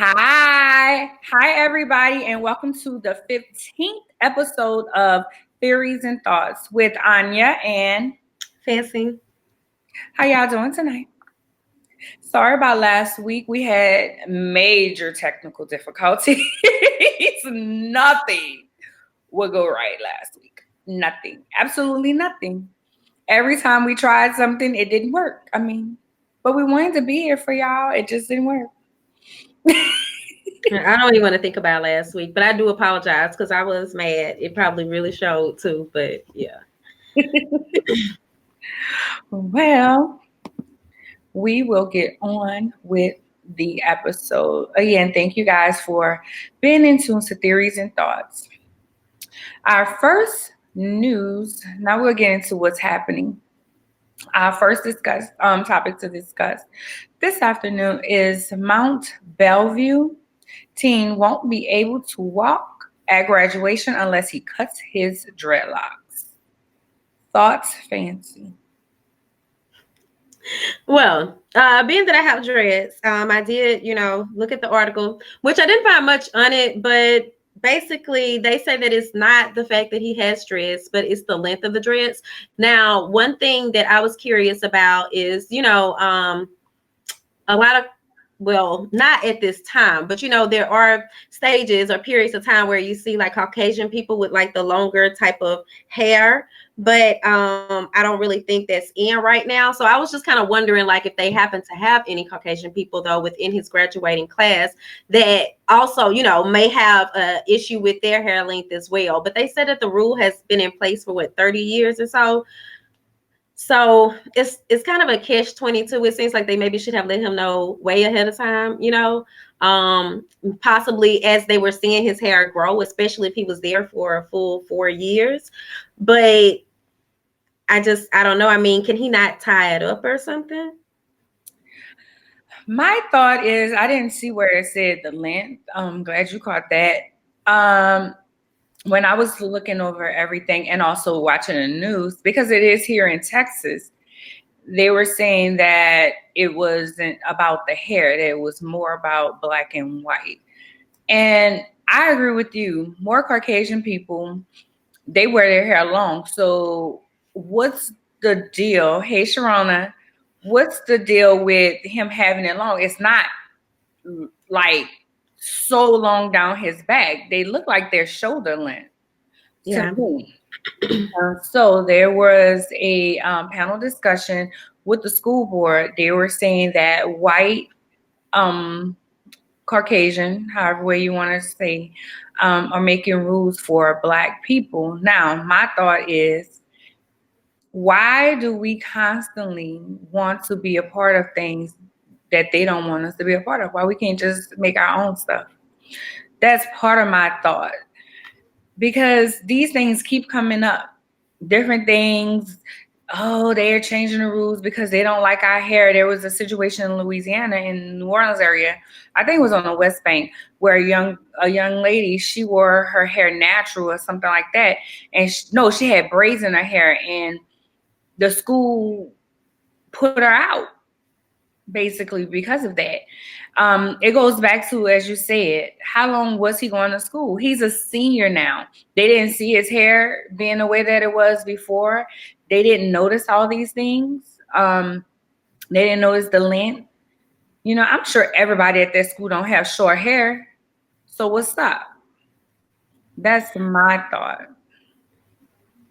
Hi, everybody, and welcome to the 15th episode of Theories and Thoughts with Arnya and Fancy. How y'all doing tonight? Sorry about last week. We had major technical difficulties. Nothing would go right last week. Nothing. Absolutely nothing. Every time we tried something, it didn't work. But we wanted to be here for y'all. It just didn't work. I don't even want to think about last week, but I do apologize because I was mad. It probably really showed too, but yeah. Well, we will get on with the episode. Again, thank you guys for being in tune to Theories and Thoughts. Our first news, now we'll get into what's happening. Our first topic to discuss this afternoon is Mont Belvieu. Teen won't be able to walk at graduation unless he cuts his dreadlocks. Thoughts, Fancy? Well, being that I have dreads, I did, look at the article, which I didn't find much on it, but basically they say that it's not the fact that he has dreads, but it's the length of the dreads. Now, one thing that I was curious about is, a lot of, well, not at this time, but there are stages or periods of time where you see like Caucasian people with like the longer type of hair, but I don't really think that's in right now. So I was just kind of wondering like if they happen to have any Caucasian people though within his graduating class that also, may have a issue with their hair length as well. But they said that the rule has been in place for 30 years or so. So it's kind of a catch-22. It seems like they maybe should have let him know way ahead of time, possibly as they were seeing his hair grow, especially if he was there for a full 4 years. But I don't know. I mean, can he not tie it up or something? My thought is I didn't see where it said the length. I'm glad you caught that. When I was looking over everything and also watching the news, because it is here in Texas, they were saying that it wasn't about the hair, that it was more about black and white. And I agree with you. More Caucasian people, they wear their hair long. So what's the deal? Hey, Sharona, what's the deal with him having it long? It's not like so long down his back. They look like they're shoulder length. Yeah. So there was a panel discussion with the school board. They were saying that white, Caucasian, however way you want to say, are making rules for black people. Now, my thought is, why do we constantly want to be a part of things that they don't want us to be a part of? Why we can't just make our own stuff? That's part of my thought. Because these things keep coming up. Different things. Oh, they're changing the rules because they don't like our hair. There was a situation in Louisiana, in New Orleans area, I think it was on the West Bank, where a young lady, she wore her hair natural or something like that. And she had braids in her hair, and the school put her out basically because of that. It goes back to, as you said, how long was he going to school? He's a senior now. They didn't see his hair being the way that it was before. They didn't notice all these things. They didn't notice the length. I'm sure everybody at that school don't have short hair. So what's up? That's my thought.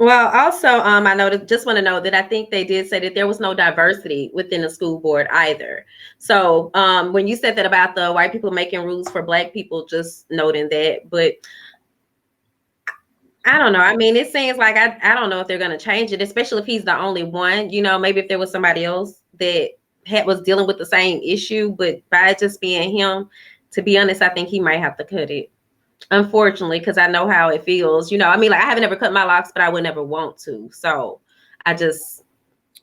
Well, also, I just want to know that I think they did say that there was no diversity within the school board either. So when you said that about the white people making rules for black people, just noting that, but I don't know. I mean, it seems like I don't know if they're going to change it, especially if he's the only one. Maybe if there was somebody else that was dealing with the same issue, but by just being him, to be honest, I think he might have to cut it. Unfortunately, because I know how it feels. I haven't ever cut my locks, but I would never want to. So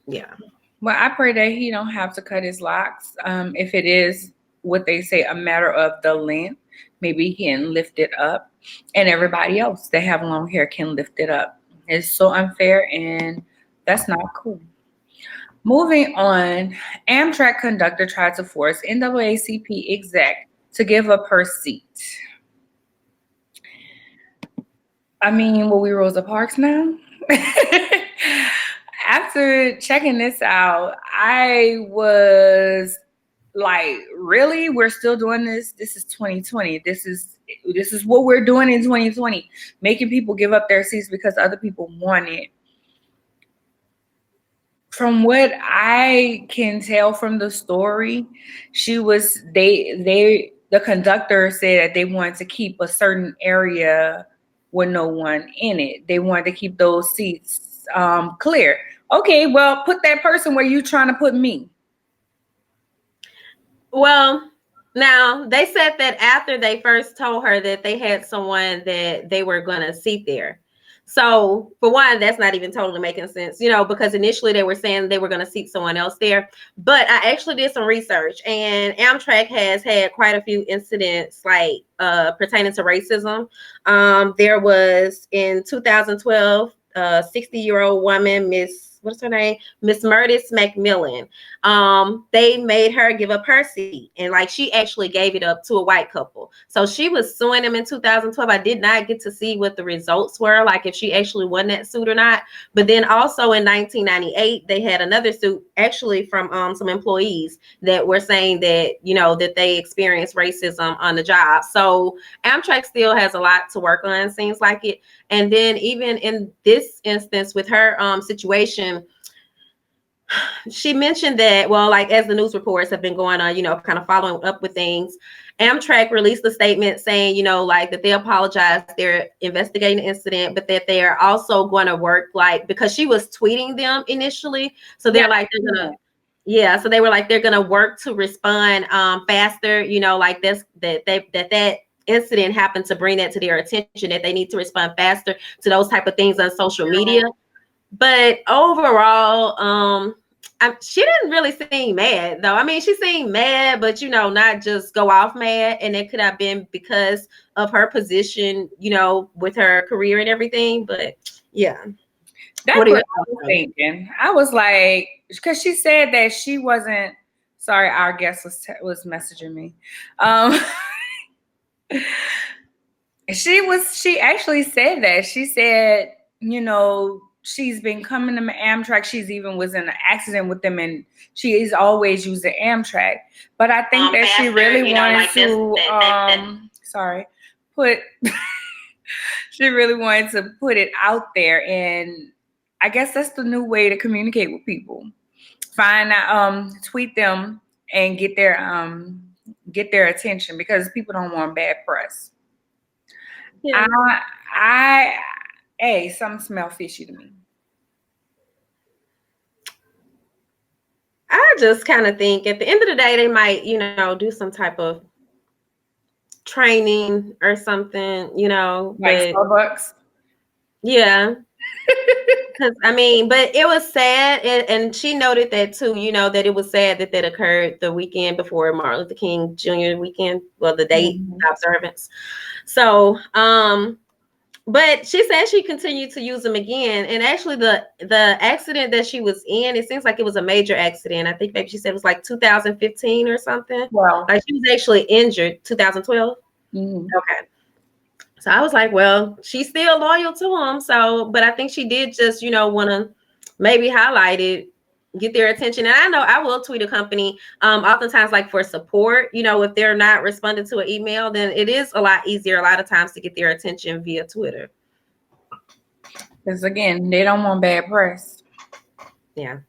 yeah. Well, I pray that he don't have to cut his locks. If it is what they say, a matter of the length, maybe he can lift it up, and everybody else that have long hair can lift it up. It's so unfair, and that's not cool. Moving on, Amtrak conductor tried to force NAACP exec to give up her seat. I mean, will we Rosa Parks now? After checking this out, I was like, really? We're still doing this? This is 2020. This is what we're doing in 2020, making people give up their seats because other people want it. From what I can tell from the story, the conductor said that they wanted to keep a certain area with no one in it. They wanted to keep those seats clear. Okay, well, put that person where you trying to put me. Well, now they said that after they first told her that they had someone that they were going to seat there. So for one, that's not even totally making sense, because initially they were saying they were going to seat someone else there. But I actually did some research, and Amtrak has had quite a few incidents like pertaining to racism. There was in 2012, a 60-year-old woman, what's her name? Miss Murtis McMillan. They made her give up her seat, and like she actually gave it up to a white couple. So she was suing them in 2012. I did not get to see what the results were, like if she actually won that suit or not. But then also in 1998, they had another suit actually from some employees that were saying that, that they experienced racism on the job. So Amtrak still has a lot to work on, seems like it. And then even in this instance with her situation, she mentioned that, well, like as the news reports have been going on, kind of following up with things, Amtrak released a statement saying, like that they apologize, they're investigating the incident, but that they are also going to work, like, because she was tweeting them initially. So they're so they were like, they're going to work to respond faster, like this, that incident happened to bring that to their attention, that they need to respond faster to those type of things on social media. But overall, she didn't really seem mad, though. I mean, she seemed mad, but, not just go off mad. And it could have been because of her position, with her career and everything. But, yeah. That's what I was thinking. I was like, because she said that she wasn't, sorry, our guest was messaging me. She actually said that. She said, she's been coming to Amtrak. She's even was in an accident with them, and she is always using Amtrak. But I think that she really wanted she really wanted to put it out there, and I guess that's the new way to communicate with people. Find out, tweet them and get their attention, because people don't want bad press. Yeah. Something smell fishy to me. I just kind of think at the end of the day, they might, do some type of training or something, like Starbucks. Yeah. Because but it was sad, and she noted that too, that it was sad that occurred the weekend before Martin Luther King Jr. weekend, well, the date observance. So, but she said she continued to use them again, and actually the accident that she was in, it seems like it was a major accident. I think maybe she said it was like 2015 or something. Wow. Like she was actually injured 2012. Okay. So I was like, well, she's still loyal to him. So, but I think she did just, want to maybe highlight it, get their attention. And I know I will tweet a company, oftentimes like for support, if they're not responding to an email, then it is a lot easier a lot of times to get their attention via Twitter. Because again, they don't want bad press. Yeah.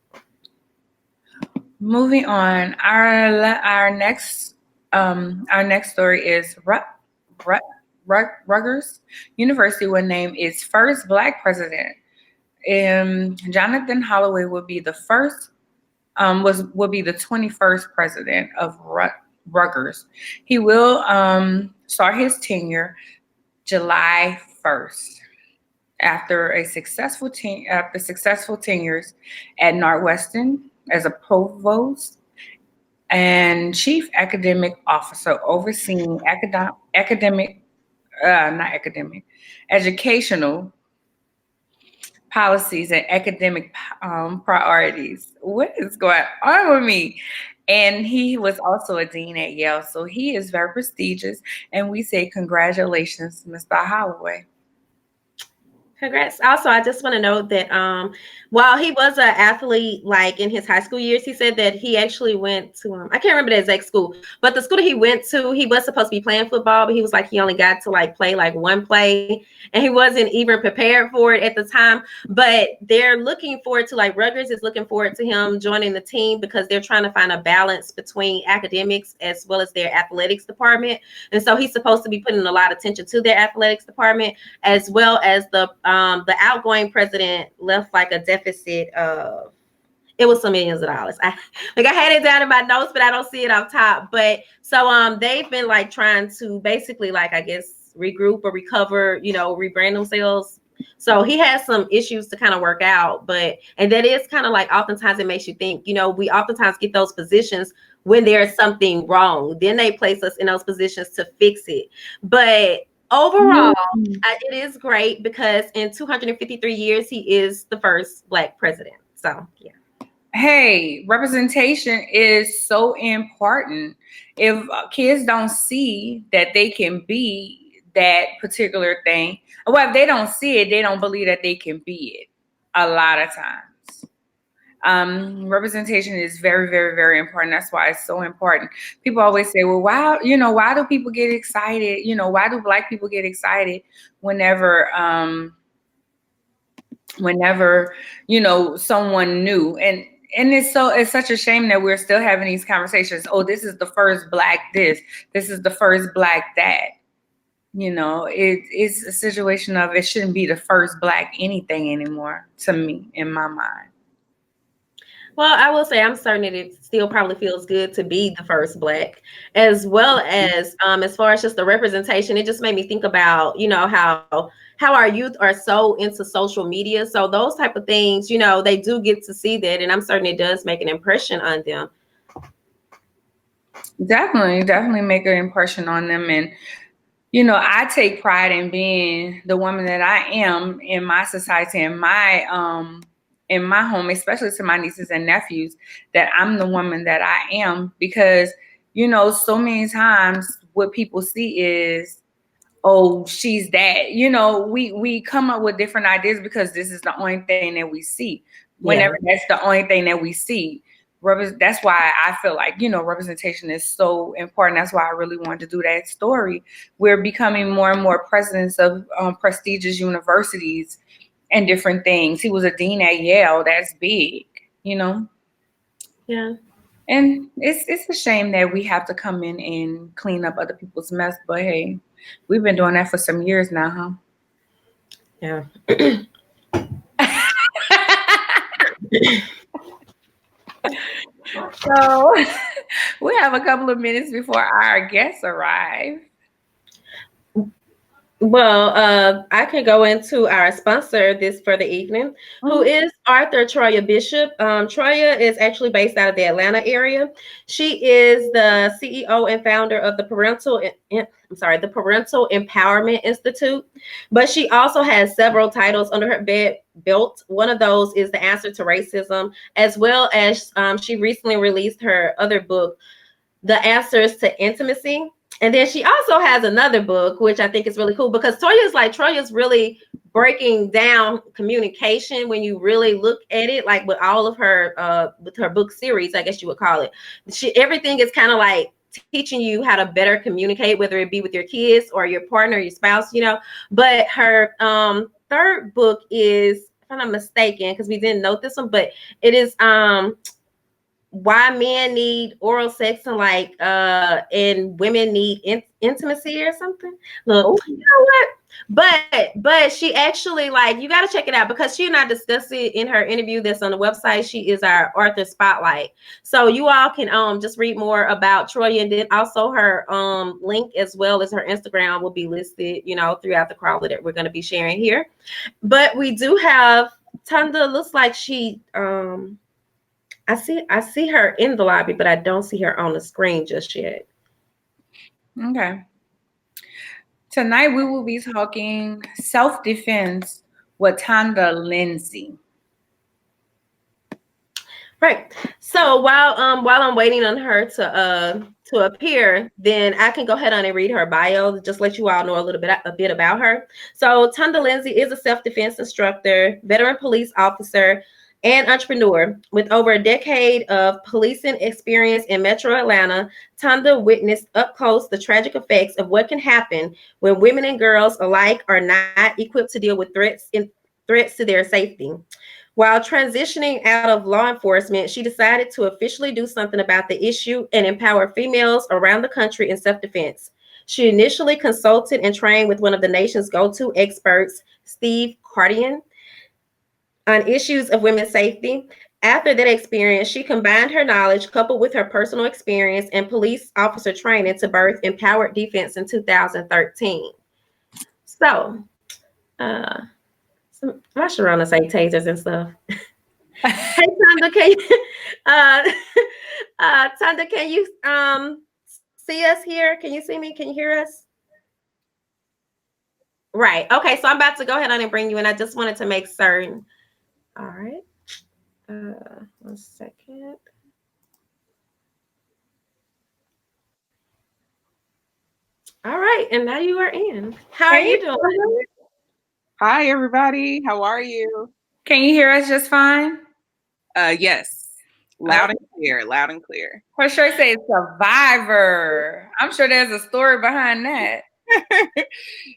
Moving on, our next story is Rutgers University will name its first Black president. Jonathan Holloway will be the first. Will be the 21st president of Rutgers. He will start his tenure July 1st after successful tenures at Northwestern as a provost and chief academic officer overseeing educational policies and academic priorities. What is going on with me? And he was also a dean at Yale, so he is very prestigious. And we say congratulations, Mr. Holloway. Congrats. Also, I just want to note that while he was an athlete, like in his high school years, he said that he actually went to I can't remember the exact school, but the school that he went to, he was supposed to be playing football, but he was like he only got to like play like one play, and he wasn't even prepared for it at the time. But they're looking forward to like Rutgers is looking forward to him joining the team because they're trying to find a balance between academics as well as their athletics department, and so he's supposed to be putting a lot of attention to their athletics department as well as the outgoing president left like a deficit of it was some millions of dollars. I had it down in my notes, but I don't see it up top. But so they've been like trying to basically like I guess regroup or recover, rebrand themselves. So he has some issues to kind of work out, and that is kind of like oftentimes it makes you think, we oftentimes get those positions when there's something wrong. Then they place us in those positions to fix it. But overall, it is great because in 253 years, he is the first Black president. So, yeah. Hey, representation is so important. If kids don't see that they can be that particular thing, well, if they don't see it, they don't believe that they can be it a lot of times. Representation is very, very, very important. That's why it's so important. People always say, well, why do people get excited? Why do Black people get excited whenever someone new? And it's such a shame that we're still having these conversations. Oh, this is the first Black this is the first Black that. It's a situation of it shouldn't be the first Black anything anymore, to me, in my mind. Well, I will say I'm certain that it still probably feels good to be the first Black, as well as far as just the representation. It just made me think about, how our youth are so into social media. So those type of things, they do get to see that, and I'm certain it does make an impression on them. Definitely make an impression on them. And I take pride in being the woman that I am in my society, in my home, especially to my nieces and nephews, that I'm the woman that I am, because so many times what people see is, oh, she's that. We come up with different ideas because this is the only thing that we see. Whenever that's the only thing that we see. That's why I feel like, representation is so important. That's why I really wanted to do that story. We're becoming more and more presidents of prestigious universities and different things. He was a dean at Yale. That's big, Yeah. And it's a shame that we have to come in and clean up other people's mess. But hey, we've been doing that for some years now, huh? Yeah. So we have a couple of minutes before our guests arrive. Well, I can go into our sponsor this for the evening, who is Arthur Troya Bishop. Troya is actually based out of the Atlanta area. She is the CEO and founder of the Parental Empowerment Institute, but she also has several titles under her belt. One of those is The Answer to Racism, as well as she recently released her other book, The Answers to Intimacy. And then she also has another book, which I think is really cool because Troya's really breaking down communication when you really look at it, like with all of her with her book series, I guess you would call it. Everything is kind of like teaching you how to better communicate, whether it be with your kids or your partner, your spouse, But her third book is, if I'm not mistaken, because we didn't note this one, but it is why men need oral sex and women need intimacy or something. Look, you know what? But she actually, you got to check it out because she and I discussed it in her interview that's on the website. She is our Arthur Spotlight. So you all can just read more about Troya, and then also her link as well as her Instagram will be listed, throughout the crawler that we're going to be sharing here. But we do have Tonda. Looks like she I see her in the lobby, but I don't see her on the screen just yet. Okay. Tonight we will be talking self-defense with Tonda Linsey. Right. So while I'm waiting on her to appear, then I can go ahead on and read her bio. Just let you all know a bit about her. So Tonda Linsey is a self-defense instructor, veteran police officer, and entrepreneur with over a decade of policing experience in Metro Atlanta. Tonda witnessed up close the tragic effects of what can happen when women and girls alike are not equipped to deal with threats to their safety. While transitioning out of law enforcement, she decided to officially do something about the issue and empower females around the country in self defense. She initially consulted and trained with one of the nation's go to experts, Steve Cardian, on issues of women's safety. After that experience, she combined her knowledge coupled with her personal experience and police officer training to birth Empowered Defense in 2013. So, uh, I should run to say tasers and stuff. Hey, Tonda, can you, uh, Tonda, can you see us here? Can you see me? Can you hear us? Right. Okay. So I'm about to go ahead on and bring you in. I just wanted to make certain. All right. 1 second. All right. And now you are in. How are you doing? Hi, everybody. How are you? Can you hear us just fine? Yes. Loud and clear. Loud and clear. What should I say? Survivor. I'm sure there's a story behind that.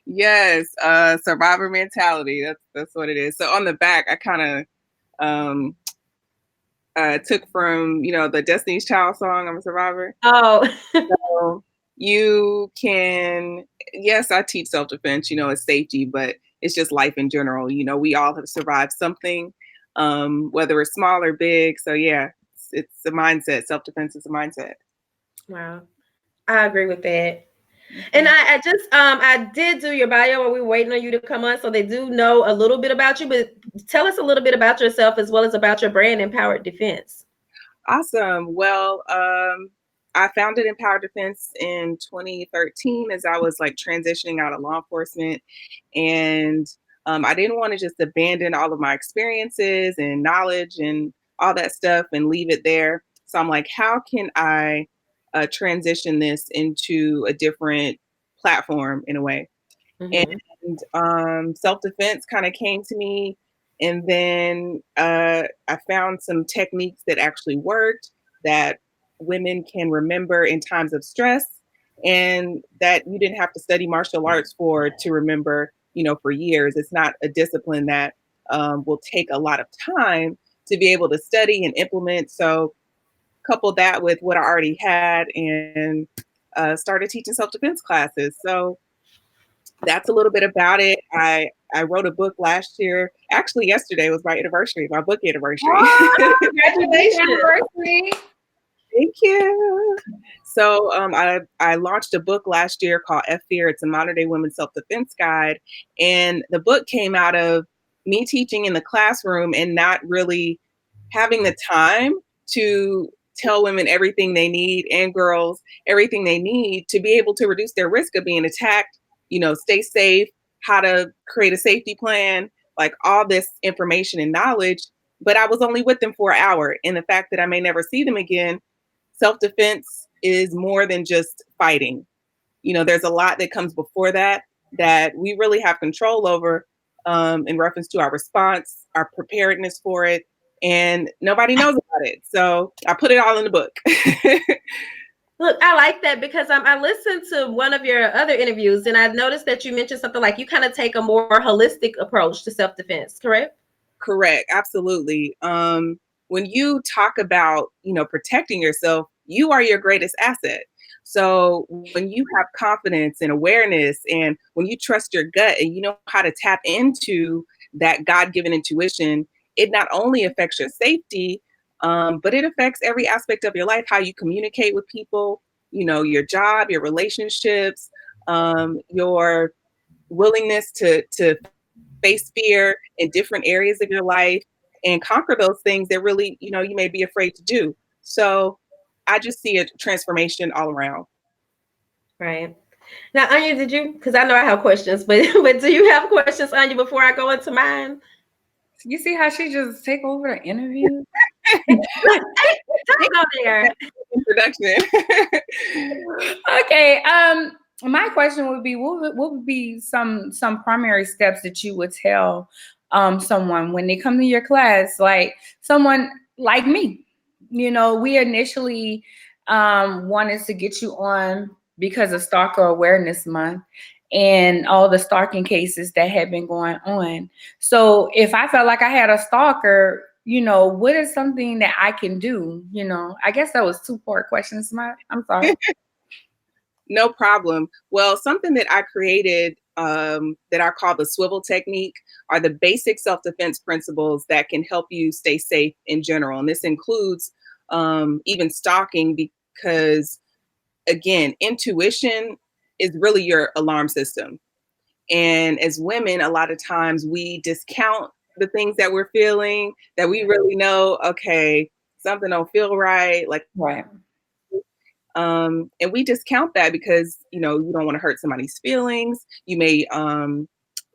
Yes. Survivor mentality. That's what it is. So on the back, I kind of took from, the Destiny's Child song, I'm a Survivor. Oh. So you can, yes, I teach self-defense, it's safety, but it's just life in general. We all have survived something, whether it's small or big. So yeah, it's a mindset. Self-defense is a mindset. Wow. I agree with that. And I did do your bio while we were waiting on you to come on. So they do know a little bit about you, but tell us a little bit about yourself as well as about your brand, Empowered Defense. Awesome. Well, I founded Empowered Defense in 2013 as I was transitioning out of law enforcement. And I didn't want to just abandon all of my experiences and knowledge and all that stuff and leave it there. So I'm like, how can I transition this into a different platform in a way? Mm-hmm. And self-defense kind of came to me. And then I found some techniques that actually worked, that women can remember in times of stress, and that you didn't have to study martial arts to remember, for years. It's not a discipline that will take a lot of time to be able to study and implement. So couple that with what I already had and started teaching self-defense classes. So that's a little bit about it. I wrote a book last year. Actually, yesterday was my anniversary, my book anniversary. Oh, congratulations. Thank you. So I launched a book last year called F Fear. It's a modern day women's self-defense guide. And the book came out of me teaching in the classroom and not really having the time to tell women everything they need, and girls everything they need to be able to reduce their risk of being attacked, stay safe, how to create a safety plan, like all this information and knowledge. But I was only with them for an hour. And the fact that I may never see them again, self-defense is more than just fighting. There's a lot that comes before that we really have control over in reference to our response, our preparedness for it. And nobody knows about it. So I put it all in the book. Look, I like that because I listened to one of your other interviews and I noticed that you mentioned something like you kind of take a more holistic approach to self-defense, correct? Correct. Absolutely. When you talk about, protecting yourself, you are your greatest asset. So when you have confidence and awareness, and when you trust your gut and you know how to tap into that God-given intuition, it not only affects your safety, but it affects every aspect of your life, how you communicate with people, your job, your relationships, your willingness to face fear in different areas of your life and conquer those things that really, you may be afraid to do. So I just see a transformation all around. Right. Now, Arnya, did you, because I know I have questions, but do you have questions, Arnya, before I go into mine? You see how she just take over the interview? Don't go there. Introduction. Okay. My question would be, what would be some primary steps that you would tell someone when they come to your class, like someone like me? You know, we initially wanted to get you on because of Stalker Awareness Month and all the stalking cases that had been going on. So if I felt like I had a stalker, you know, what is something that I can do? You know, I guess that was 2-part questions. I'm sorry. No problem. Well, something that I created that I call the swivel technique are the basic self-defense principles that can help you stay safe in general. And this includes even stalking, because again, intuition is really your alarm system. And as women, a lot of times we discount the things that we're feeling, that we really know, okay, something don't feel right. Like, Right. and we discount that because, you know, you don't want to hurt somebody's feelings. You may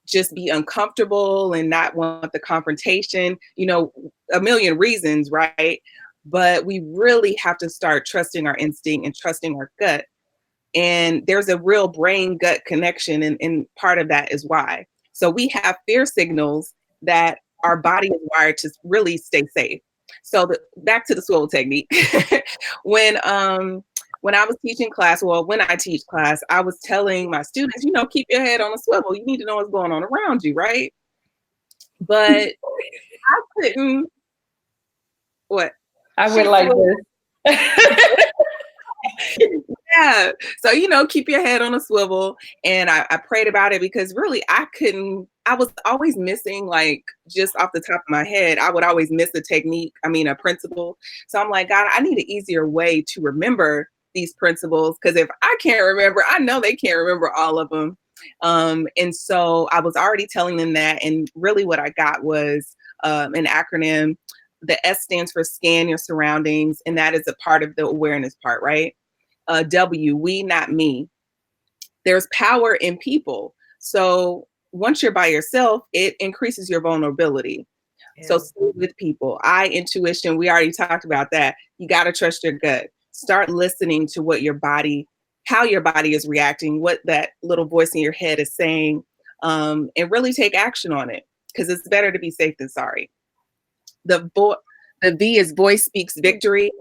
just be uncomfortable and not want the confrontation, you know, a million reasons, right? But we really have to start trusting our instinct and trusting our gut. And there's a real brain gut connection, and part of that is why. So we have fear signals that our body is wired to really stay safe. So back to the swivel technique. when I was teaching class, well, when I teach class, I was telling my students, you know, keep your head on a swivel. You need to know what's going on around you, right? But I couldn't. What? I would like this. Yeah. So, you know, keep your head on a swivel. And I prayed about it because really I was always missing, like, just off the top of my head, I would always miss a principle. So I'm like, God, I need an easier way to remember these principles. Because if I can't remember, I know they can't remember all of them. And so I was already telling them that. And really what I got was an acronym. The S stands for scan your surroundings. And that is a part of the awareness part, right? W, we, not me. There's power in people. So once you're by yourself, it increases your vulnerability. Yeah. So stay with people. I, intuition, we already talked about that. You got to trust your gut. Start listening to what how your body is reacting, what that little voice in your head is saying, and really take action on it, because it's better to be safe than sorry. The V is voice speaks victory.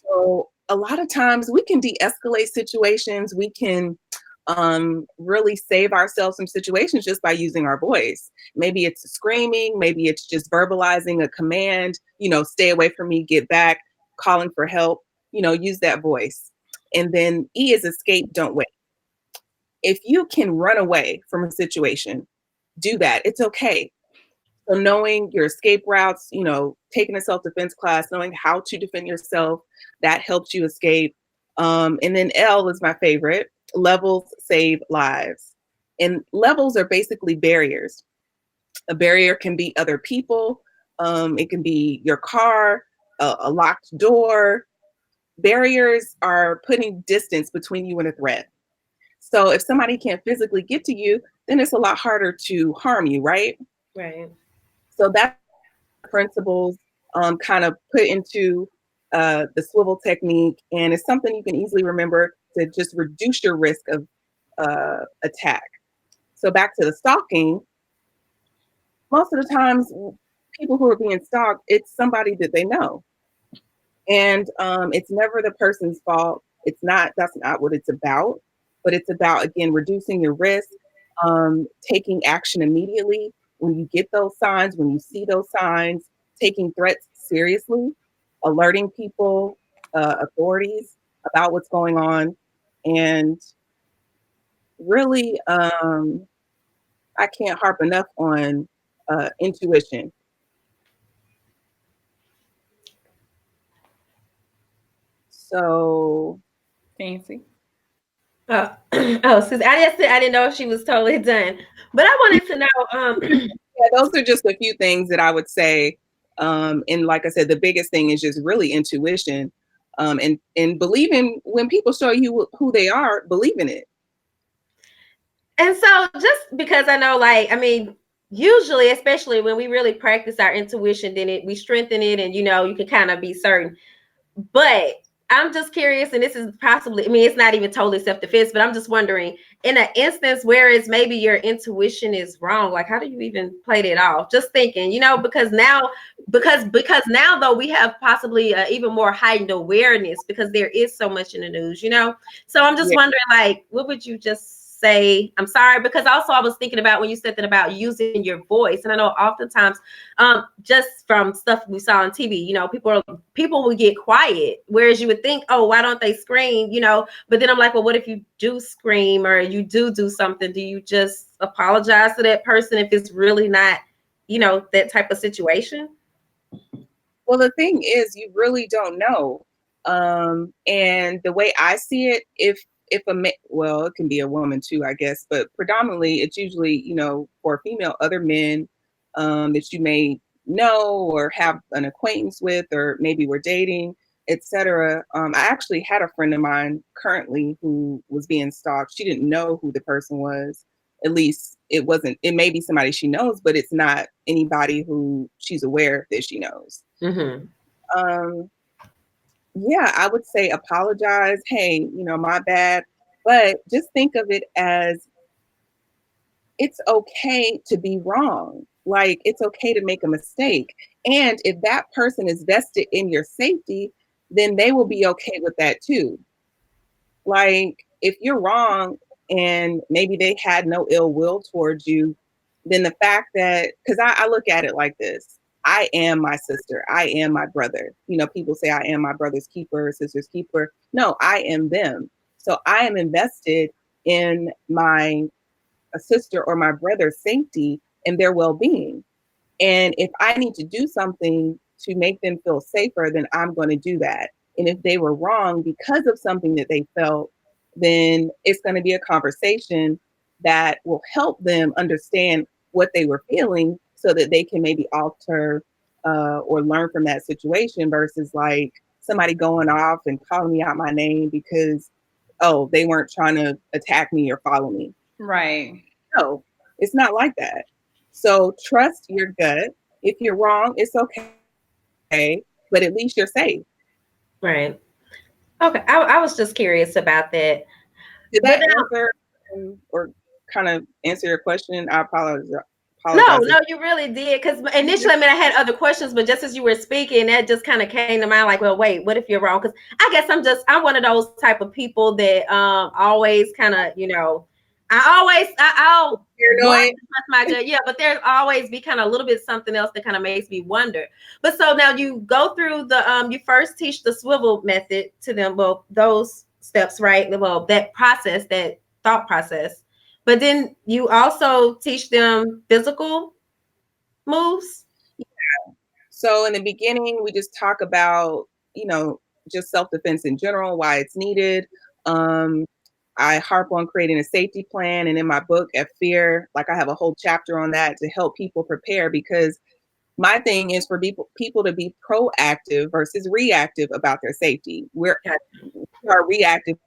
So a lot of times we can de-escalate situations. We can really save ourselves from situations just by using our voice. Maybe it's screaming, maybe it's just verbalizing a command, you know, stay away from me, get back, calling for help, you know, use that voice. And then E is escape, don't wait. If you can run away from a situation, do that. It's okay. So knowing your escape routes, you know, taking a self-defense class, knowing how to defend yourself, that helps you escape. And then L is my favorite. Levels save lives. And levels are basically barriers. A barrier can be other people. It can be your car, a locked door. Barriers are putting distance between you and a threat. So if somebody can't physically get to you, then it's a lot harder to harm you, right? Right. So that's principles kind of put into the swivel technique, and it's something you can easily remember to just reduce your risk of attack. So back to the stalking, most of the times people who are being stalked, it's somebody that they know, and it's never the person's fault. That's not what it's about, but it's about, again, reducing your risk, taking action immediately when you get those signs, when you see those signs, taking threats seriously, alerting people, authorities about what's going on. And really, I can't harp enough on intuition. So, Fancy. Oh, since I didn't know if she was totally done, but I wanted to know. Yeah, those are just a few things that I would say. And like I said, the biggest thing is just really intuition, and believing when people show you who they are, believe in it. And so just because I know, like, I mean, usually, especially when we really practice our intuition, then we strengthen it, and you can kind of be certain. But I'm just curious, and this is possibly, I mean, it's not even totally self-defense, but I'm just wondering, in an instance where it's maybe your intuition is wrong, like how do you even play that off? Just thinking, because now though we have possibly even more heightened awareness because there is so much in the news, So I'm just wondering, like, what would you just say? I'm sorry, because also I was thinking about when you said that about using your voice, and I know oftentimes, just from stuff we saw on TV, people will get quiet, whereas you would think, oh, why don't they scream, but then I'm like, well, what if you do scream or you do something? Do you just apologize to that person if it's really not, that type of situation? Well, the thing is, you really don't know. And the way I see it, if well, it can be a woman too, I guess, but predominantly it's usually, for a female, other men that you may know or have an acquaintance with, or maybe we're dating, etc. I actually had a friend of mine currently who was being stalked. She didn't know who the person was. At least it may be somebody she knows, but it's not anybody who she's aware that she knows. Mm-hmm. Yeah, I would say apologize. Hey, my bad. But just think of it as it's okay to be wrong. Like, it's okay to make a mistake. And if that person is vested in your safety, then they will be okay with that too. Like, if you're wrong and maybe they had no ill will towards you, then the fact that, because I look at it like this, I am my sister, I am my brother. People say I am my brother's keeper, sister's keeper. No, I am them. So I am invested in my sister or my brother's safety and their well-being. And if I need to do something to make them feel safer, then I'm going to do that. And if they were wrong because of something that they felt, then it's going to be a conversation that will help them understand what they were feeling so that they can maybe alter or learn from that situation versus like somebody going off and calling me out my name because, oh, they weren't trying to attack me or follow me. Right. No, it's not like that. So trust your gut. If you're wrong, it's okay, but at least you're safe. Right. Okay. I was just curious about that. Did that answer or kind of answer your question? I apologize. No, you really did. Because initially, I had other questions, but just as you were speaking, that just kind of came to mind. Like, well, wait, what if you're wrong? Because I guess I'm one of those type of people that always kind of, I'll my gut, yeah, but there's always be kind of a little bit something else that kind of makes me wonder. But so now you go through you first teach the swivel method to them. Well, those steps, right? Well, that process, that thought process. But then you also teach them physical moves. Yeah. So in the beginning, we just talk about, just self-defense in general, why it's needed. I harp on creating a safety plan. And in my book, At Fear, like I have a whole chapter on that to help people prepare, because my thing is for people to be proactive versus reactive about their safety. We are reactive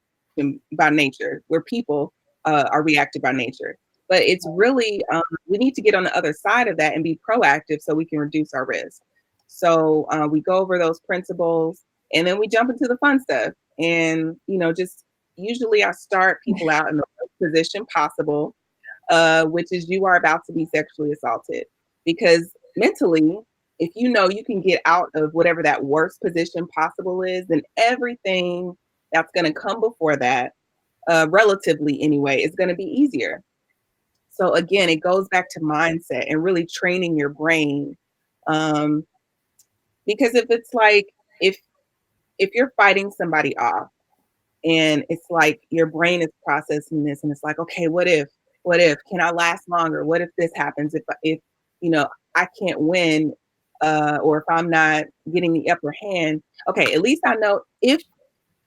by nature, where people are reactive by nature. But it's really, we need to get on the other side of that and be proactive so we can reduce our risk. So we go over those principles and then we jump into the fun stuff. And, just usually I start people out in the worst position possible, which is you are about to be sexually assaulted. Because mentally, if you can get out of whatever that worst position possible is, then everything that's going to come before that, relatively anyway, is going to be easier. So again, it goes back to mindset and really training your brain. Because if it's like, if you're fighting somebody off and it's like your brain is processing this and it's like, okay, what if, can I last longer? What if this happens? If I can't win, or if I'm not getting the upper hand, okay, at least I know if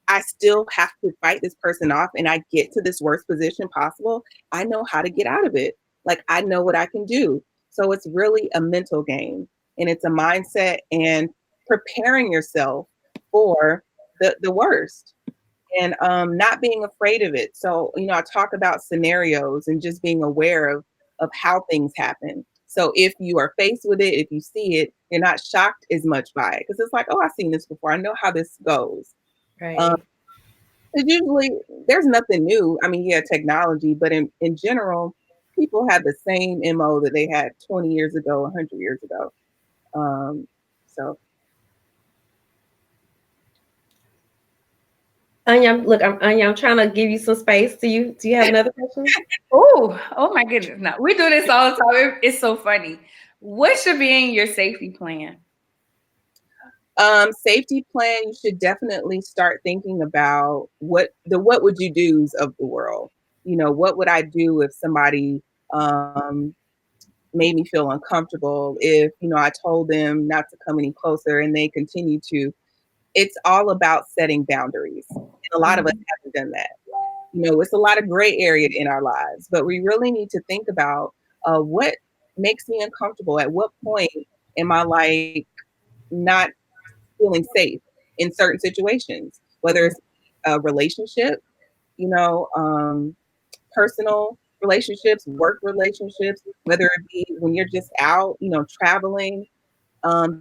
I still have to fight this person off and I get to this worst position possible, I know how to get out of it. Like, I know what I can do. So it's really a mental game, and it's a mindset and preparing yourself for the worst, and not being afraid of it. So, I talk about scenarios and just being aware of how things happen. So if you are faced with it, if you see it, you're not shocked as much by it, because it's like, oh, I've seen this before. I know how this goes. Right. Usually there's nothing new. I mean, yeah, technology, but in general, people have the same MO that they had 20 years ago, 100 years ago. So Anya, look, Anya, I'm trying to give you some space. Do you have another question? Oh my goodness. No, we do this all the time. It's so funny. What should be in your safety plan? safety plan, you should definitely start thinking about what would you do's of the world. You know, what would I do if somebody made me feel uncomfortable, if, you know, I told them not to come any closer and they continue to. It's all about setting boundaries. And a lot of us haven't done that. You know, it's a lot of gray area in our lives, but we really need to think about what makes me uncomfortable. At what point am I like not feeling safe in certain situations, whether it's a relationship, you know, personal relationships, work relationships, whether it be when you're just out, you know, traveling,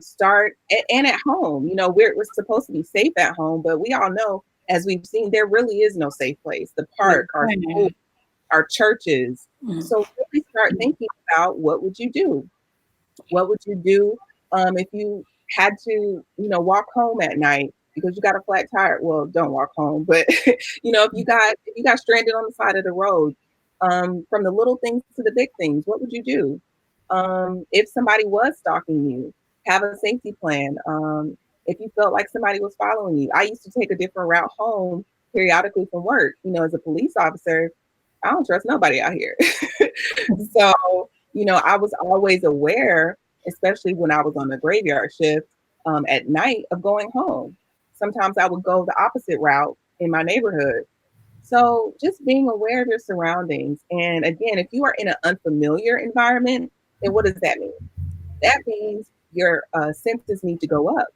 start and at home. You know, we're supposed to be safe at home, but we all know, as we've seen, there really is no safe place. The park, our schools, our churches. So really start thinking about, what would you do? What would you do if you had to, you know, walk home at night because you got a flat tire? Well, don't walk home, but you know, if you got stranded on the side of the road, from the little things to the big things, what would you do? If somebody was stalking you, have a safety plan. If you felt like somebody was following you, I used to take a different route home periodically from work. You know, as a police officer, I don't trust nobody out here. So, you know, I was always aware, especially when I was on the graveyard shift at night, of going home. Sometimes I would go the opposite route in my neighborhood. So just being aware of your surroundings. And again, if you are in an unfamiliar environment, then what does that mean? That means your senses need to go up,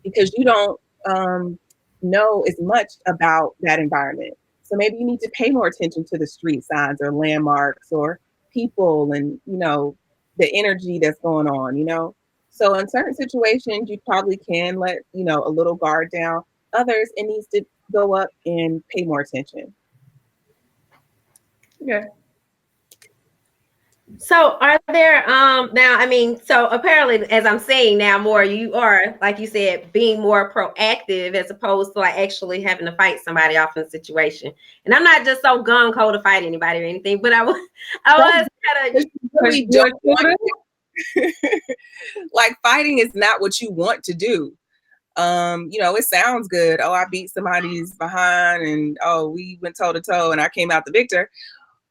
because you don't know as much about that environment. So maybe you need to pay more attention to the street signs or landmarks or people, and, you know, the energy that's going on, you know. So in certain situations, you probably can let, you know, a little guard down. Others, it needs to go up and pay more attention. Yeah. So are there now, I mean, so apparently, as I'm saying now, more, you are, like you said, being more proactive as opposed to like actually having to fight somebody off in a situation. And I'm not just so gung-ho to fight anybody or anything, but I was kind of really don't want to. Like, fighting is not what you want to do. You know, it sounds good. Oh, I beat somebody's behind, and oh, we went toe to toe and I came out the victor.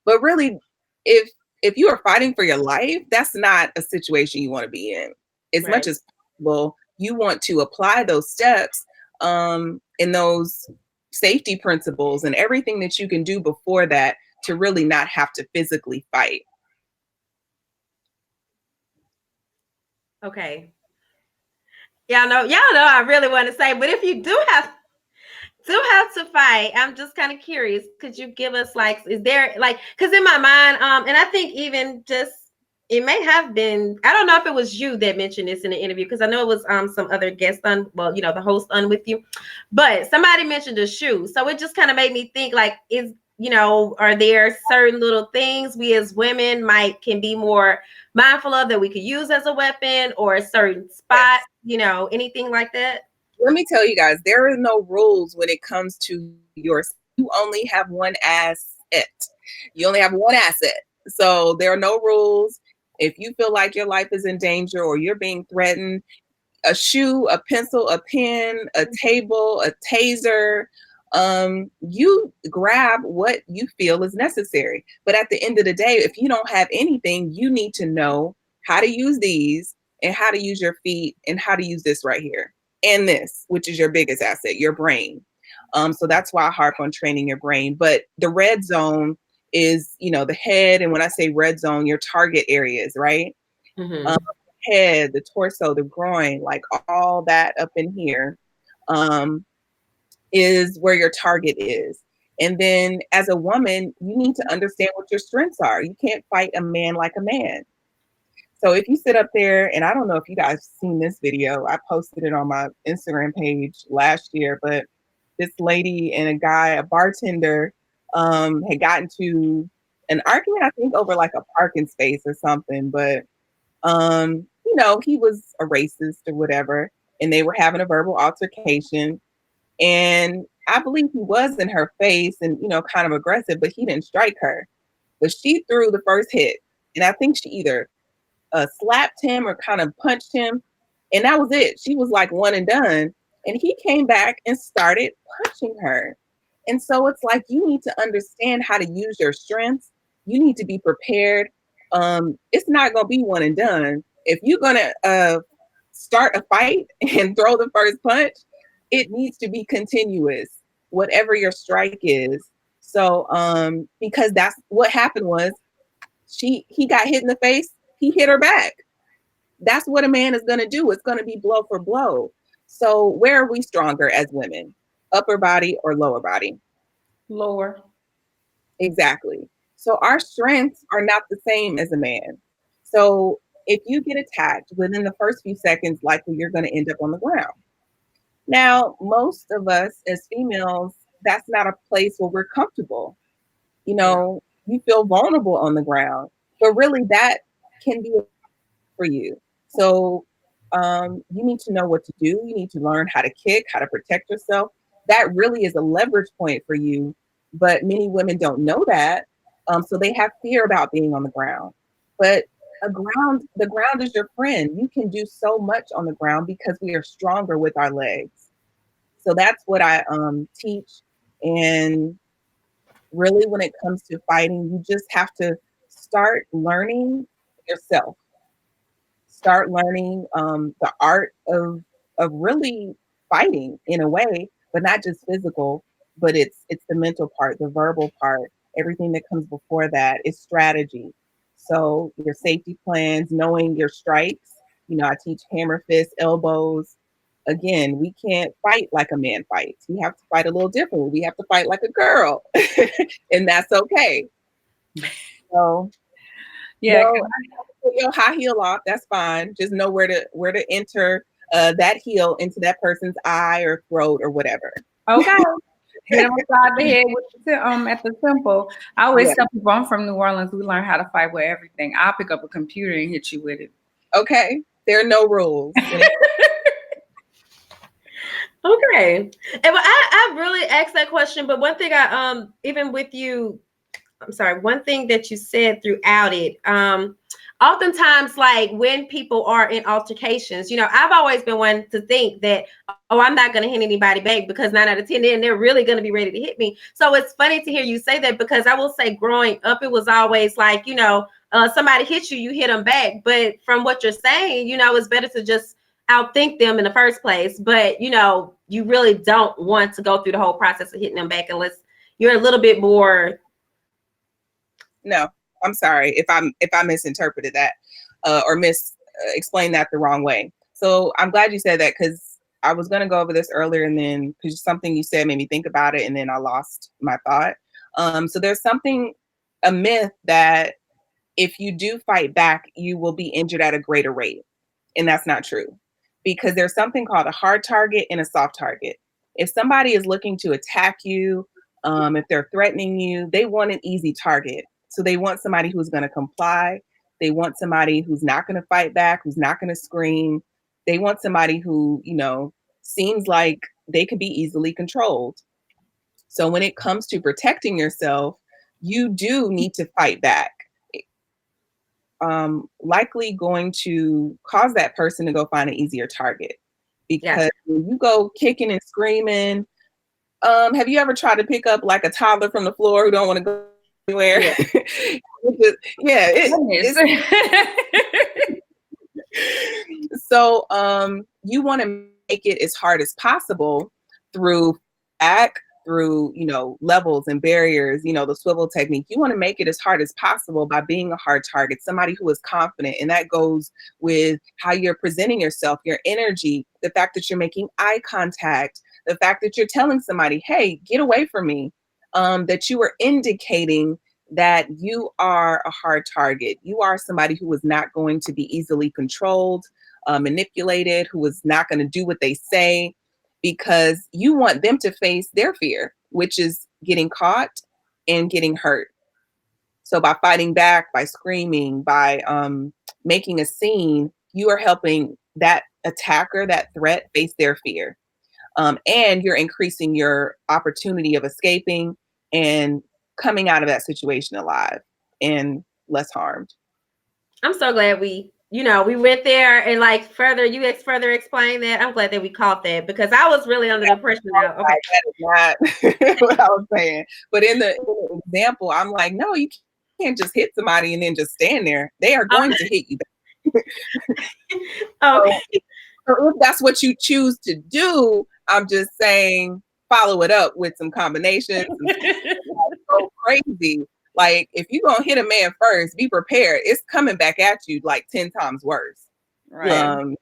But really, if you are fighting for your life, that's not a situation you want to be in. As much as possible, you want to apply those steps and those safety principles and everything that you can do before that to really not have to physically fight. Okay. Y'all know I really want to say, but if you do have to fight, I'm just kind of curious. Could you give us, like, is there, like, because in my mind, and I think even just, it may have been, I don't know if it was you that mentioned this in the interview, because I know it was some other guest on, well, you know, the host on with you, but somebody mentioned a shoe. So it just kind of made me think, like, is, you know, are there certain little things we as women can be more mindful of that we could use as a weapon, or a certain spot, you know, anything like that? Let me tell you guys, there are no rules when it comes to you only have one asset. You only have one asset. So there are no rules. If you feel like your life is in danger or you're being threatened, a shoe, a pencil, a pen, a table, a taser, you grab what you feel is necessary. But at the end of the day, if you don't have anything, you need to know how to use these and how to use your feet and how to use this right here. And this, which is your biggest asset, your brain. So that's why I harp on training your brain. But the red zone is, you know, the head. And when I say red zone, your target areas, right? Mm-hmm. Head, the torso, the groin, like all that up in here, is where your target is. And then as a woman, you need to understand what your strengths are. You can't fight a man like a man. So if you sit up there, and I don't know if you guys seen this video, I posted it on my Instagram page last year, but this lady and a guy, a bartender, had gotten to an argument, I think, over like a parking space or something. But you know, he was a racist or whatever, and they were having a verbal altercation. And I believe he was in her face and, you know, kind of aggressive, but he didn't strike her. But she threw the first hit. And I think she either slapped him or kind of punched him. And that was it. She was like one and done. And he came back and started punching her. And so it's like, you need to understand how to use your strengths. You need to be prepared. It's not going to be one and done. If you're going to start a fight and throw the first punch, it needs to be continuous, whatever your strike is. So because that's what happened was he got hit in the face. He hit her back. That's what a man is going to do. It's going to be blow for blow. So where are we stronger as women? Upper body or lower body? Lower. Exactly. So our strengths are not the same as a man. So if you get attacked within the first few seconds, likely you're going to end up on the ground. Now, most of us as females, that's not a place where we're comfortable. You know, you feel vulnerable on the ground, but really that can be for you. So you need to know what to do. You need to learn how to kick, how to protect yourself. That really is a leverage point for you. But many women don't know that. So they have fear about being on the ground. But the ground is your friend. You can do so much on the ground because we are stronger with our legs. So that's what I teach. And really, when it comes to fighting, you just have to start learning yourself. Start learning the art of really fighting in a way, but not just physical, but it's the mental part, the verbal part, everything that comes before that is strategy. So your safety plans, knowing your strikes. You know, I teach hammer fist, elbows. Again, we can't fight like a man fights. We have to fight a little differently. We have to fight like a girl, and that's okay. So Yeah. put your high heel off. That's fine. Just know where to enter that heel into that person's eye or throat or whatever. Okay. Hit them upside the head with at the temple. I always tell people I'm from New Orleans. We learn how to fight with everything. I'll pick up a computer and hit you with it. Okay. There are no rules. Okay. And I really asked that question, but one thing I even with you, I'm sorry, one thing that you said throughout it, oftentimes, like when people are in altercations, you know, I've always been one to think that, oh, I'm not going to hit anybody back because 9 out of 10, then they're really going to be ready to hit me. So it's funny to hear you say that, because I will say growing up, it was always like, you know, somebody hits you, you hit them back. But from what you're saying, you know, it's better to just outthink them in the first place. But, you know, you really don't want to go through the whole process of hitting them back unless you're a little bit more. No, I'm sorry if I misinterpreted that or explained that the wrong way. So I'm glad you said that, because I was going to go over this earlier, and then because something you said made me think about it, and then I lost my thought. So there's a myth that if you do fight back, you will be injured at a greater rate. And that's not true, because there's something called a hard target and a soft target. If somebody is looking to attack you, if they're threatening you, they want an easy target. So they want somebody who's going to comply. They want somebody who's not going to fight back, who's not going to scream. They want somebody who, you know, seems like they could be easily controlled. So when it comes to protecting yourself, you do need to fight back. Likely going to cause that person to go find an easier target, because when you go kicking and screaming, have you ever tried to pick up like a toddler from the floor who don't want to go anywhere? So you want to make it as hard as possible through through, you know, levels and barriers, you know, the swivel technique. You want to make it as hard as possible by being a hard target, somebody who is confident. And that goes with how you're presenting yourself, your energy, the fact that you're making eye contact, the fact that you're telling somebody, hey, get away from me, that you are indicating that you are a hard target. You are somebody who is not going to be easily controlled, manipulated, who is not going to do what they say, because you want them to face their fear, which is getting caught and getting hurt. So by fighting back, by screaming, by making a scene, you are helping that attacker, that threat, face their fear. And you're increasing your opportunity of escaping and coming out of that situation alive and less harmed. I'm so glad we went there and like further explain that. I'm glad that we caught that, because I was really under the impression that, okay, that is not what I was saying. But in the example, I'm like, no, you can't just hit somebody and then just stand there. They are going to hit you. Okay. So if that's what you choose to do, I'm just saying follow it up with some combinations. Go crazy. Like, if you're gonna hit a man first, be prepared. It's coming back at you like 10 times worse. Right.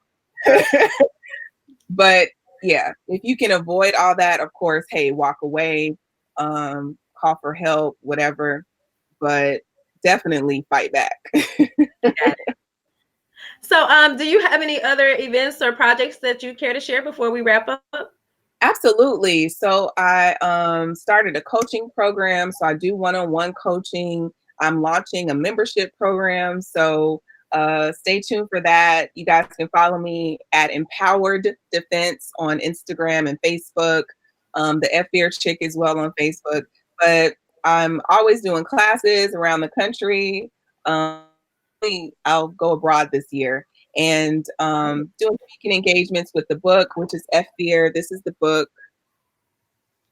But yeah, if you can avoid all that, of course, hey, walk away, call for help, whatever. But definitely fight back. So, do you have any other events or projects that you care to share before we wrap up? Absolutely. So I started a coaching program. So I do one-on-one coaching. I'm launching a membership program. So stay tuned for that. You guys can follow me at Empowered Defense on Instagram and Facebook. The F Fear Chick as well on Facebook. But I'm always doing classes around the country. I'll go abroad this year. And doing speaking engagements with the book, which is F Fear. This is the book.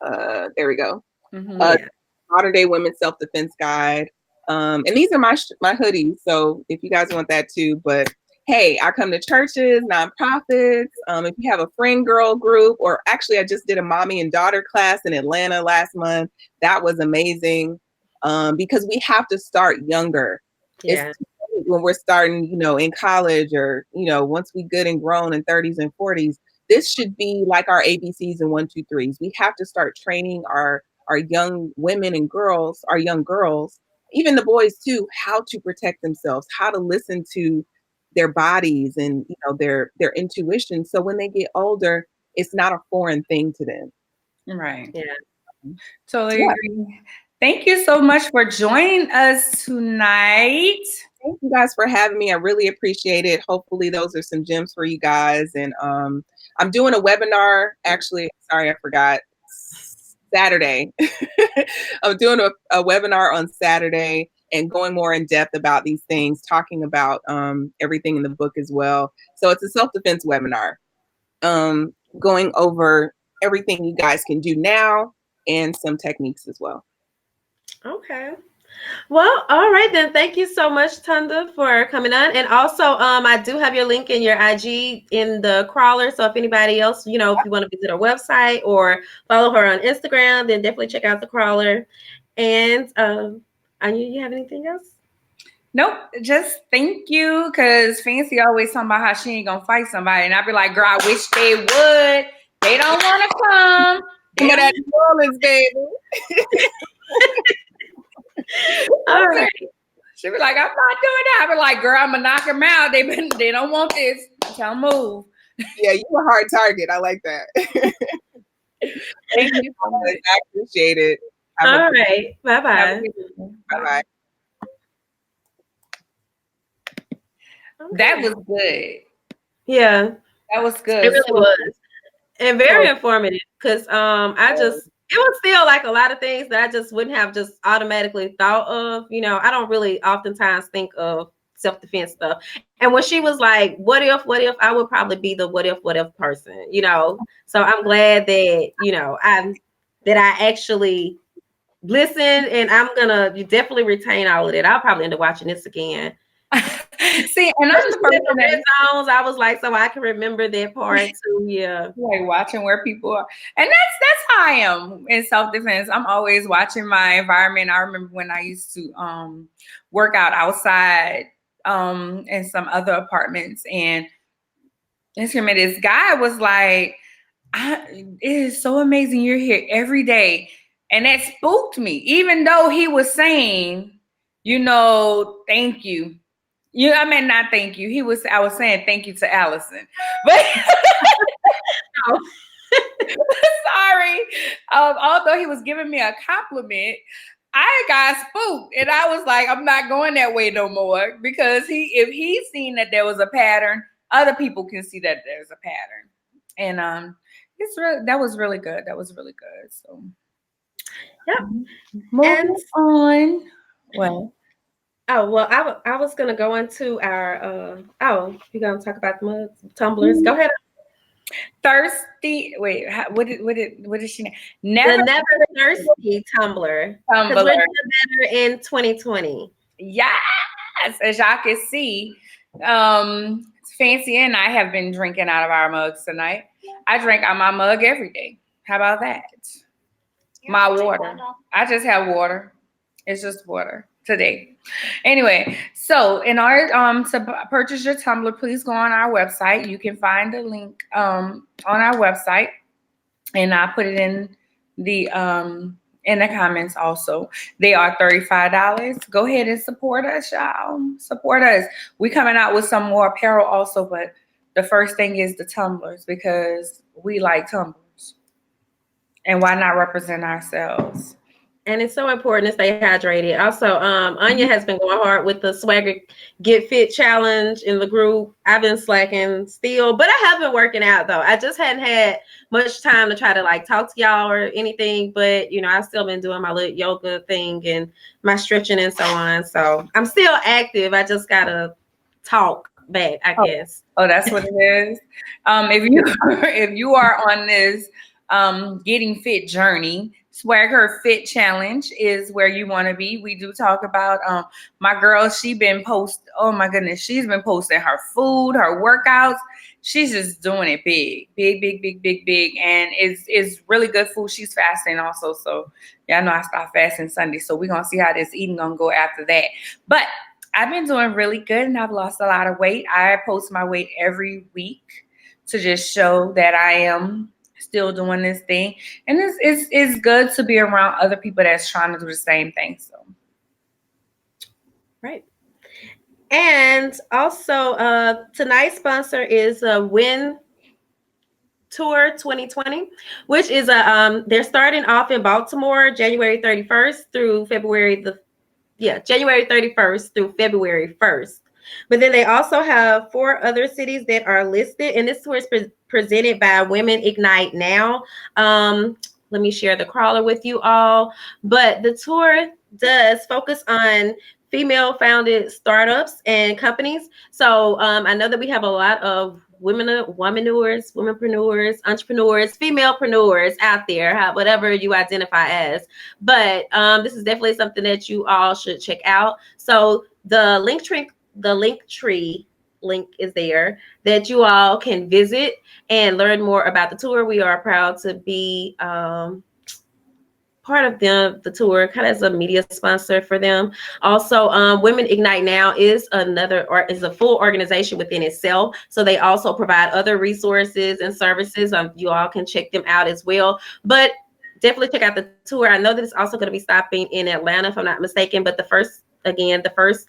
There we go. Modern Day Women's Self-Defense Guide. And these are my hoodies. So if you guys want that too, but hey, I come to churches, nonprofits. If you have a friend girl group, or actually I just did a mommy and daughter class in Atlanta last month. That was amazing. Because we have to start younger. Yeah. It's when we're starting, in college, or, once we good and grown in 30s and 40s, this should be like our ABCs and 1, 2, 3s. We have to start training our young women and girls, our young girls, even the boys too, how to protect themselves, how to listen to their bodies and, their intuition. So when they get older, it's not a foreign thing to them. Right. Yeah. Totally agree. Thank you so much for joining us tonight. Thank you guys for having me. I really appreciate it. Hopefully those are some gems for you guys. And I'm doing a webinar. Actually, sorry, I forgot. Saturday. I'm doing a webinar on Saturday and going more in depth about these things, talking about everything in the book as well. So it's a self-defense webinar, going over everything you guys can do now and some techniques as well. Okay. Well, all right then. Thank you so much, Tonda, for coming on. And also, I do have your link in your IG in the crawler. So if anybody else, if you want to visit her website or follow her on Instagram, then definitely check out the crawler. And Anya, you have anything else? Nope. Just thank you, because Fancy always talking about how she ain't gonna fight somebody, and I be like, girl, I wish they would. They don't want to come. Come at New Orleans, baby. All right. She be like, I'm not doing that. I be like, girl, I'm gonna knock them out. They don't want this. Tell them move. Yeah, you a hard target. I like that. Thank you so much. I appreciate it. All right. Bye-bye. Bye-bye. That was good. Yeah. That was good. It really was. And very informative, because it was still like a lot of things that I just wouldn't have just automatically thought of. I don't really oftentimes think of self-defense stuff. And when she was like, what if, I would probably be the what if person, So I'm glad that, I actually listened, and I'm gonna definitely retain all of that. I'll probably end up watching this again. See, and I'm the person that zones, I was like, so I can remember that part too. Yeah, like watching where people are, and that's how I am in self-defense. I'm always watching my environment. I remember when I used to work out outside in some other apartments, and this guy was like, it is so amazing you're here every day. And that spooked me, even though he was saying, thank you. I mean, not thank you. I was saying thank you to Allison. But sorry. Although he was giving me a compliment, I got spooked. And I was like, I'm not going that way no more. Because if he's seen that there was a pattern, other people can see that there's a pattern. And that was really good. That was really good. So yep. Moving on. Well. Oh, well, I was gonna go into our you're gonna talk about the mugs, tumblers. Go ahead. Thirsty. Wait, what did she name? The Never Thirsty Tumbler. Because we're doing better in 2020. Yes, as y'all can see, Fancy and I have been drinking out of our mugs tonight. I drink out my mug every day. How about that? My water. I just have water. It's just water today. Anyway, so in order to purchase your tumbler, please go on our website. You can find the link on our website, and I'll put it in the comments also. They are $35. Go ahead and support us, y'all. Support us. We coming out with some more apparel also, but the first thing is the tumblers, because we like tumblers. And why not represent ourselves? And it's so important to stay hydrated. Also, Anya has been going hard with the Swagger Get Fit Challenge in the group. I've been slacking still, but I have been working out though. I just hadn't had much time to try to like talk to y'all or anything, but I've still been doing my little yoga thing and my stretching and so on. So I'm still active. I just gotta talk back, I guess. Oh, that's what it is. If you are on this getting fit journey, Swagger Fit Challenge is where you want to be. We do talk about my girl. She's been posting her food, her workouts. She's just doing it big, and it's really good food. She's fasting also, so y'all know I start fasting Sunday, so we're gonna see how this eating gonna go after that. But I've been doing really good, and I've lost a lot of weight. I post my weight every week to just show that I am still doing this thing, and it's good to be around other people that's trying to do the same thing. So right. And also tonight's sponsor is Win Tour 2020, which is they're starting off in Baltimore January 31st through February January 31st through February 1st. But then they also have 4 other cities that are listed, and this tour is presented by Women Ignite Now. Let me share the crawler with you all. But the tour does focus on female-founded startups and companies. So I know that we have a lot of womenpreneurs, entrepreneurs, femalepreneurs out there, whatever you identify as. But this is definitely something that you all should check out. So the link tree link is there that you all can visit and learn more about the tour. We are proud to be part of the tour, kind of as a media sponsor for them. Also, Women Ignite Now is a full organization within itself. So they also provide other resources and services. You all can check them out as well. But definitely check out the tour. I know that it's also going to be stopping in Atlanta, if I'm not mistaken, but the first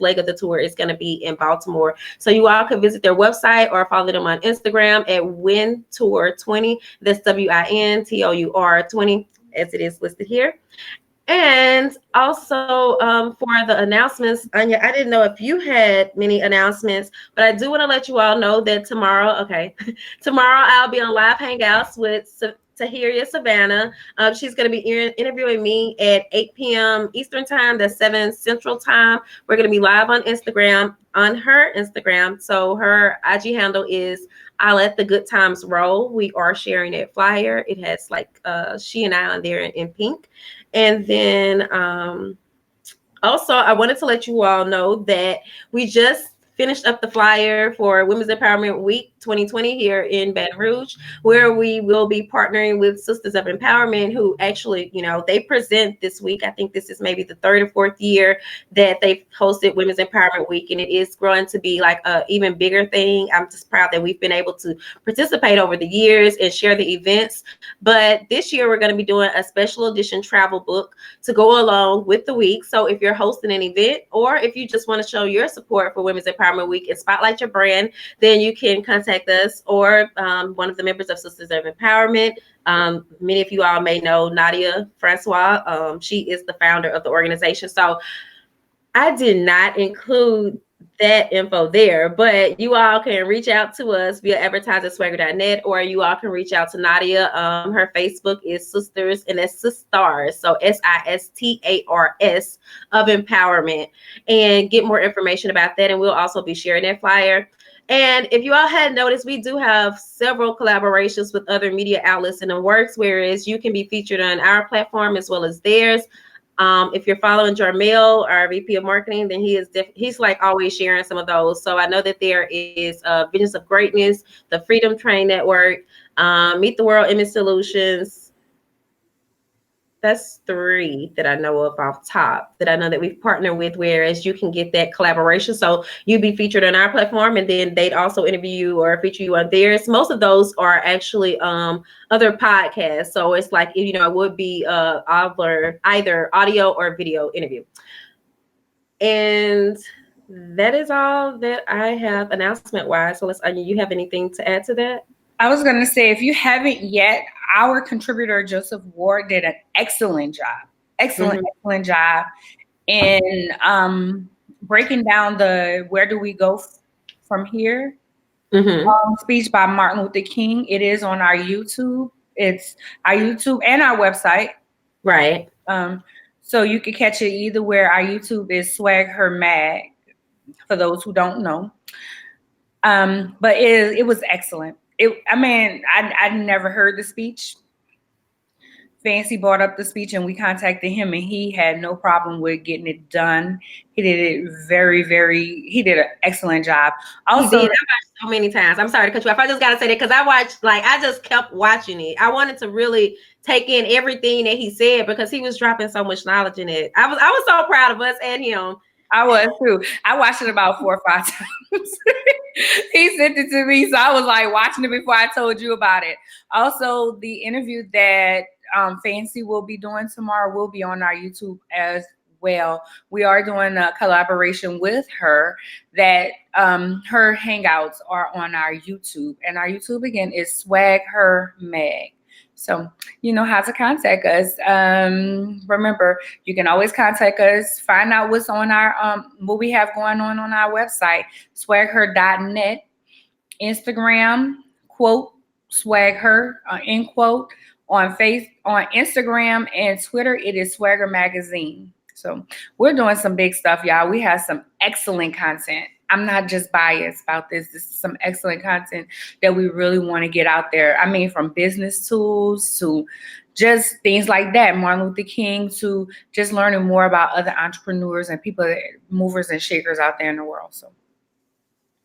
leg of the tour is going to be in Baltimore. So you all can visit their website or follow them on Instagram at WinTour20. That's WINTOUR 20, as it is listed here. And also for the announcements, Anya, I didn't know if you had many announcements, but I do want to let you all know that tomorrow I'll be on live hangouts with Tahiria Savannah. She's going to be interviewing me at 8 p.m. Eastern time. That's 7 Central time. We're going to be live on her Instagram. So her IG handle is I Let the Good Times Roll. We are sharing that flyer. It has she and I on there in pink. And then also I wanted to let you all know that we just finished up the flyer for Women's Empowerment Week 2020 here in Baton Rouge, where we will be partnering with Sisters of Empowerment, who actually, they present this week. I think this is maybe the third or fourth year that they've hosted Women's Empowerment Week, and it is growing to be like a even bigger thing. I'm just proud that we've been able to participate over the years and share the events. But this year we're going to be doing a special edition travel book to go along with the week. So if you're hosting an event, or if you just want to show your support for Women's Empowerment Week and spotlight your brand, then you can contact us or one of the members of Sisters of Empowerment. Many of you all may know Nadia Francois. She is the founder of the organization. So I did not include that info there, but you all can reach out to us via advertise@swagger.net, or you all can reach out to Nadia. Her Facebook is Sisters, and that's Sistars, so SISTARS of Empowerment, and get more information about that. And we'll also be sharing that flyer. And if you all had noticed, we do have several collaborations with other media outlets in the works, whereas you can be featured on our platform as well as theirs. If you're following Jarmel, our VP of Marketing, then he's like always sharing some of those. So I know that there is Visions of Greatness, the Freedom Train Network, Meet the World Image Solutions. That's 3 that I know of off top that I know that we've partnered with, whereas you can get that collaboration. So you'd be featured on our platform, and then they'd also interview you or feature you on theirs. Most of those are actually other podcasts. So it's like, it would be either audio or video interview. And that is all that I have announcement wise. So Anya, you have anything to add to that? I was going to say, if you haven't yet, our contributor, Joseph Ward, did an excellent job in breaking down the where do we go from here speech by Martin Luther King. It is on our YouTube. It's our YouTube and our website. Right. So you can catch it either where. Our YouTube is Swag Her Mag, for those who don't know. But it was excellent. I'd never heard the speech. Fancy brought up the speech, and we contacted him, and he had no problem with getting it done. He did it he did an excellent job. Also, I watched so many times. I'm sorry to cut you off. I just got to say that because I just kept watching it. I wanted to really take in everything that he said because he was dropping so much knowledge in it. I was so proud of us and him. I was too. I watched it about 4 or 5 times. He sent it to me, so I was like watching it before I told you about it. Also, the interview that Fancy will be doing tomorrow will be on our YouTube as well. We are doing a collaboration with her that her hangouts are on our YouTube, and our YouTube again is Swag Her Mag. So you know how to contact us. Remember, you can always contact us. Find out what's on our what we have going on our website, swagher.net. Instagram, quote, swagher, end quote. On Instagram and Twitter, it is Swagger Magazine. So we're doing some big stuff, y'all. We have some excellent content. I'm not just biased about this. This is some excellent content that we really want to get out there. I mean, from business tools to just things like that, Martin Luther King, to just learning more about other entrepreneurs and people, movers and shakers out there in the world. So,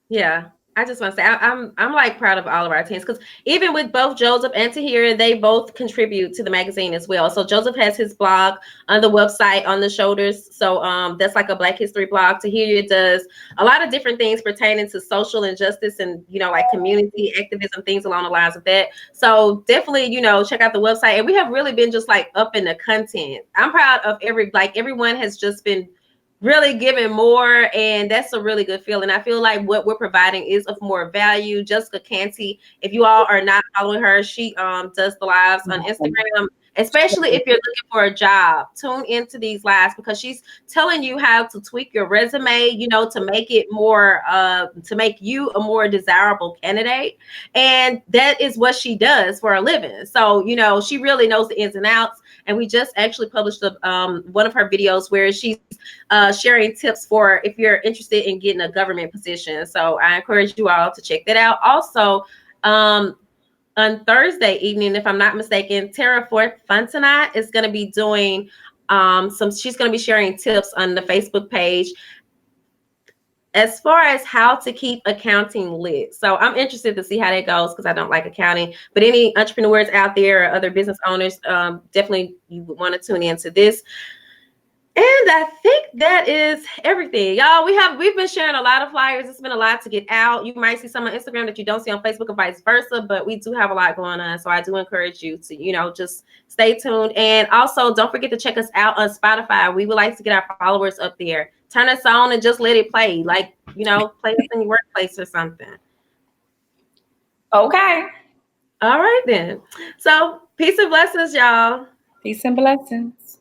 yeah. I just want to say I'm like proud of all of our teams, because even with both Joseph and Tahira, they both contribute to the magazine as well. So Joseph has his blog on the website On the Shoulders. So that's like a Black History blog. Tahira does a lot of different things pertaining to social injustice and like community activism, things along the lines of that. So definitely check out the website. And we have really been just like up in the content. I'm proud of everyone has just been really giving more, and that's a really good feeling. I feel like what we're providing is of more value. Jessica Canty, if you all are not following her, she does the lives on Instagram, especially if you're looking for a job. Tune into these lives because she's telling you how to tweak your resume, to make it more to make you a more desirable candidate. And that is what she does for a living. So she really knows the ins and outs. And we just actually published one of her videos where she's sharing tips for if you're interested in getting a government position. So I encourage you all to check that out. Also, on Thursday evening, if I'm not mistaken, Tara Fontenot is going to be doing she's going to be sharing tips on the Facebook page. as far as how to keep accounting lit. So I'm interested to see how that goes because I don't like accounting. But any entrepreneurs out there or other business owners, definitely you would want to tune into this. And I think that is everything, y'all. We've been sharing a lot of flyers. It's been a lot to get out. You might see some on Instagram that you don't see on Facebook and vice versa, but we do have a lot going on. So I do encourage you to, just stay tuned. And also don't forget to check us out on Spotify. We would like to get our followers up there. Turn us on and just let it play. Like, play us in your workplace or something. Okay. All right then. So peace and blessings, y'all. Peace and blessings.